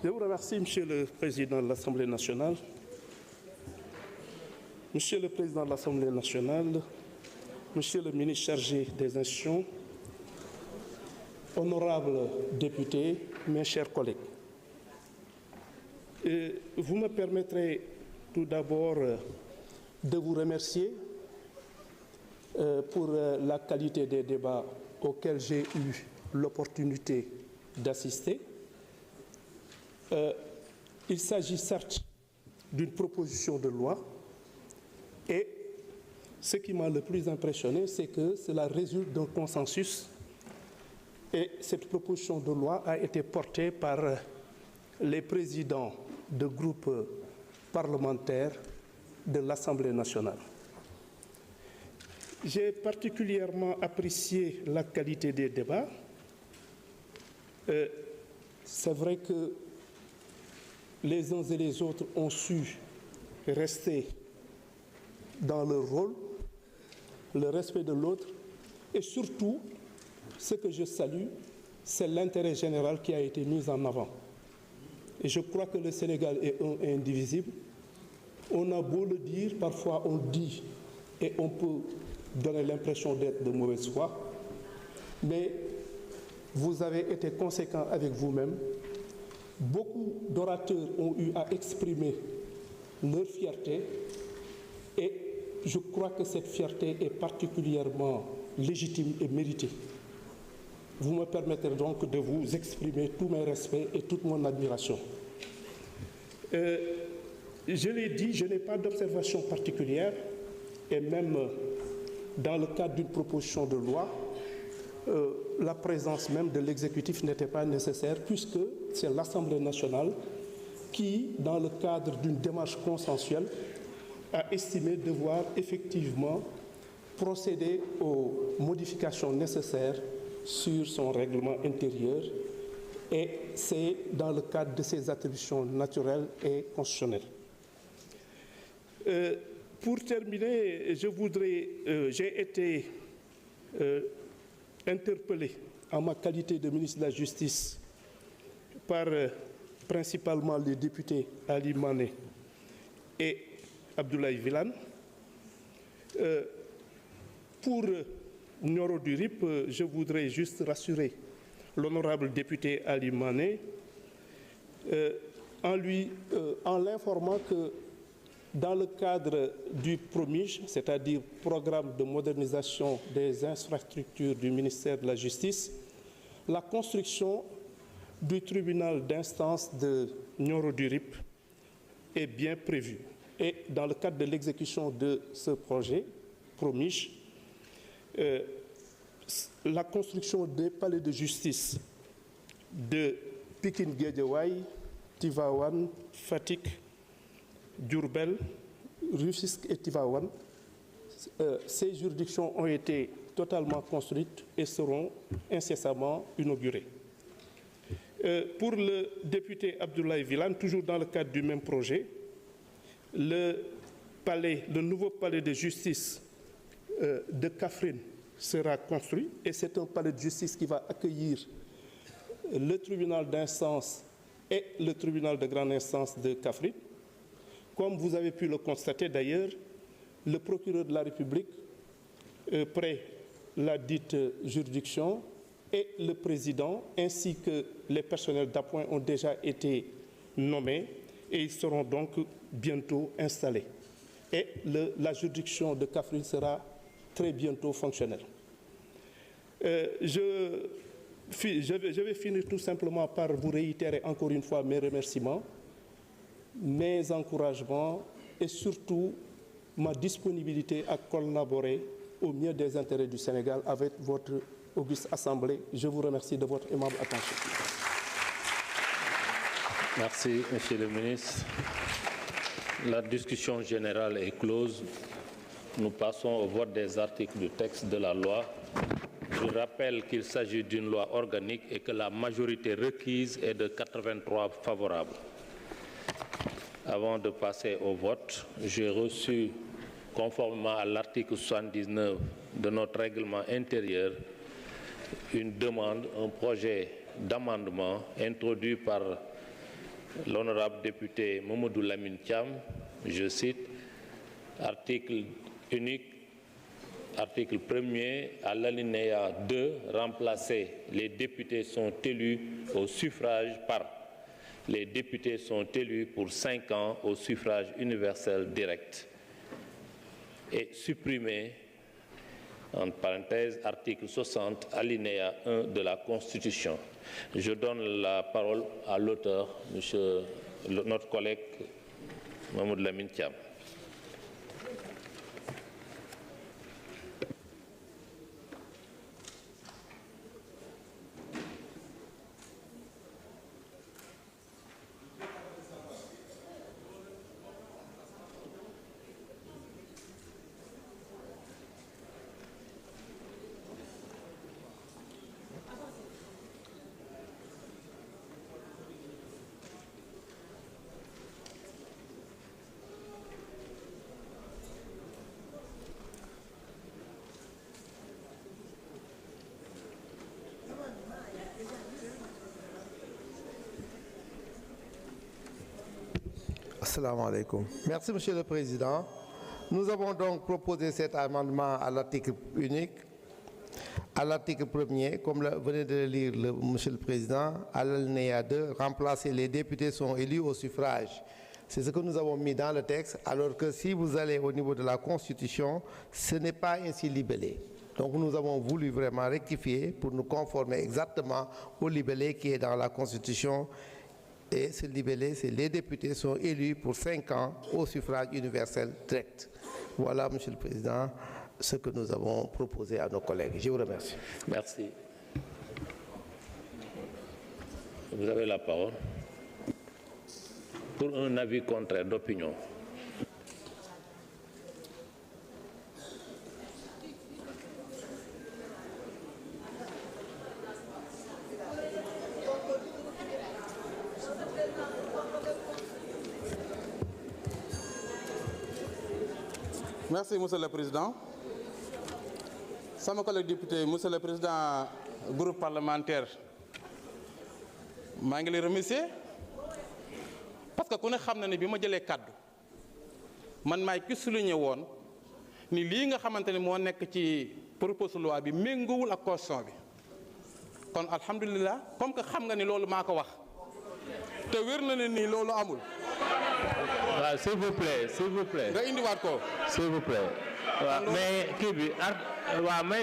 Je vous remercie, Monsieur le Président de l'Assemblée nationale. Monsieur le Président de l'Assemblée nationale, Monsieur le ministre chargé des institutions, honorables députés, mes chers collègues. Vous me permettrez tout d'abord de vous remercier pour la qualité des débats auxquels j'ai eu l'opportunité d'assister. Il s'agit certes d'une proposition de loi et ce qui m'a le plus impressionné, c'est que cela résulte d'un consensus et cette proposition de loi a été portée par les présidents de groupes parlementaires de l'Assemblée nationale. J'ai particulièrement apprécié la qualité des débats. C'est vrai que les uns et les autres ont su rester dans leur rôle, le respect de l'autre, et surtout, ce que je salue, c'est l'intérêt général qui a été mis en avant. Et je crois que le Sénégal est un et indivisible. On a beau le dire, parfois on dit, et on peut donner l'impression d'être de mauvaise foi, mais vous avez été conséquent avec vous-même. Beaucoup d'orateurs ont eu à exprimer leur fierté et je crois que cette fierté est particulièrement légitime et méritée. Vous me permettrez donc de vous exprimer tous mes respects et toute mon admiration. Je l'ai dit, je n'ai pas d'observation particulière et même dans le cadre d'une proposition de loi, la présence même de l'exécutif n'était pas nécessaire puisque c'est l'Assemblée nationale qui, dans le cadre d'une démarche consensuelle, a estimé devoir effectivement procéder aux modifications nécessaires sur son règlement intérieur et c'est dans le cadre de ses attributions naturelles et constitutionnelles. Pour terminer, j'ai été interpellé en ma qualité de ministre de la Justice par principalement les députés Ali Mané et Abdoulaye Wilane. Pour Nioro du Rip, je voudrais juste rassurer l'honorable député Ali Mané en l'informant que dans le cadre du PROMIJ, c'est-à-dire Programme de modernisation des infrastructures du ministère de la Justice, la construction du tribunal d'instance de Nioro du Rip est bien prévue. Et dans le cadre de l'exécution de ce projet, PROMIJ, la construction des palais de justice de Pikine Guédiawaye, Tivaouane, Fatick, Diourbel, Rufisque et Tivaouane, ces juridictions ont été totalement construites et seront incessamment inaugurées. Pour le député Abdoulaye Wilane, toujours dans le cadre du même projet, le nouveau palais de justice de Kaffrine sera construit et c'est un palais de justice qui va accueillir le tribunal d'instance et le tribunal de grande instance de Kaffrine. Comme vous avez pu le constater d'ailleurs, le procureur de la République, près la dite juridiction, et le président, ainsi que les personnels d'appoint ont déjà été nommés et ils seront donc bientôt installés. Et la juridiction de Kaffrine sera très bientôt fonctionnelle. Je vais finir tout simplement par vous réitérer encore une fois mes remerciements, mes encouragements et surtout ma disponibilité à collaborer au mieux des intérêts du Sénégal avec votre auguste Assemblée. Je vous remercie de votre aimable attention. Merci, Monsieur le ministre. La discussion générale est close. Nous passons au vote des articles du texte de la loi. Je rappelle qu'il s'agit d'une loi organique et que la majorité requise est de 83 favorables. Avant de passer au vote, j'ai reçu, conformément à l'article 79 de notre règlement intérieur, une demande, un projet d'amendement introduit par l'honorable député Mamadou Lamine Thiam, je cite, article unique, article 1er, à l'alinéa 2, remplacer les députés sont élus au suffrage par les députés sont élus pour 5 ans au suffrage universel direct et supprimer, entre parenthèses, article 60, alinéa 1 de la Constitution. Je donne la parole à l'auteur, notre collègue Mamadou Lamine Thiam. Assalamu alaikum. Merci, Monsieur le Président. Nous avons donc proposé cet amendement à l'article unique, à l'article 1er, comme venait de le lire Monsieur le Président, à l'alinéa 2, remplacer les députés sont élus au suffrage. C'est ce que nous avons mis dans le texte, alors que si vous allez au niveau de la Constitution, ce n'est pas ainsi libellé. Donc nous avons voulu vraiment rectifier pour nous conformer exactement au libellé qui est dans la Constitution. Et ce libellé, c'est les députés sont élus pour 5 ans au suffrage universel direct. Voilà, Monsieur le Président, ce que nous avons proposé à nos collègues. Je vous remercie. Merci. Vous avez la parole. Pour un avis contraire d'opinion. Merci, Monsieur le Président. Sama collègue député, Monsieur le Président groupe parlementaire, maa ngi lay remercier parce que ku ne xam na ne bi ma jëlee kàddu man maay ki souligné woon ni lii nga xamante ne moo nekk ci proposition loi bi méngoowul ak constitution bi kon alhamdulilah comme que xam nga ni loolu maa ko wax te wér na ne nii loolu amul. waaw s'il vous plaît. nga indiwaat ko. s'il vous plaît. waaw mais kii bi waaw may